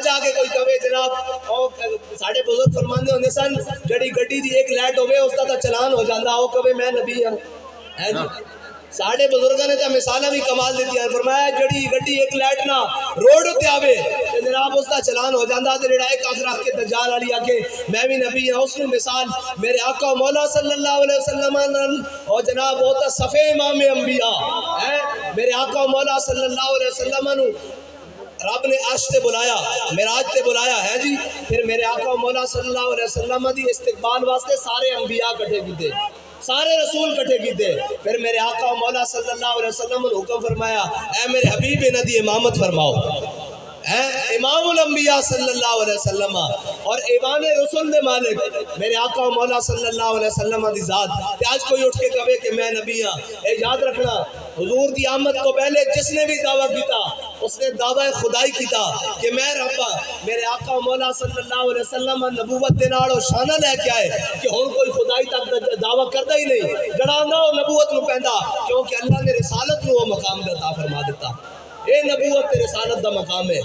جا کے کوئی کہے جناب ساڑھے بزرگ فرماندے ہوندے سن جڑی گڈی دی ایک لائٹ ہوئے اس کا چلان ہو جاندہ وہ کہے میں نبی ہوں ہے جی ساڑھے بزرگاں نے تو مثالہ بھی کمال دیتی ہیں فرمایا جڑی گڈی ایک لائٹ نہ روڈ تے آوے جناب اس کا چلان ہو جاندہ تے جڑا ایک آنکھ رکھ کے دجال والی آکے میں بھی نبی ہوں اس نے مثال میرے آقا مولا صلی اللہ علیہ وسلم اور جناب ہوتا صفے امام انبیاء ہے میرے آقا مولا صلی اللہ علیہ وسلم رب نے عرش تے بلایا معراج تے بلایا ہے جی پھر میرے آقا مولا صلی اللہ علیہ وسلم دی استقبال واسطے سارے انبیاء کٹھے کیتے سارے رسول کٹھے کیتے پھر میرے آقا مولا صلی اللہ علیہ وسلم نے حکم فرمایا اے میرے حبیب ندی امامت فرماؤ امام الانبیاء صلی اللہ علیہ وسلم اور ایوان رسول دے مالک میرے آقا مولا صلی اللہ علیہ وسلم دی ذات کہ آج کوئی اٹھ کے کہے کہ میں نبی ہاں اے یاد رکھنا حضور دی آمد کو پہلے جس نے بھی دعویٰ کیتا اس نے دعویٰ خدائی کیتا کہ میں ربا میرے آقا مولا صلی اللہ علیہ وسلم نبوت دے نال شانہ لے کے آئے کہ ہن کوئی خدائی تک دعویٰ کرتا ہی نہیں جڑانا وہ نبوت نو پہندا کیونکہ اللہ نے رسالت نو وہ مقام عطا فرما دیتا اے نبوت تے رسالت دا مقام ہے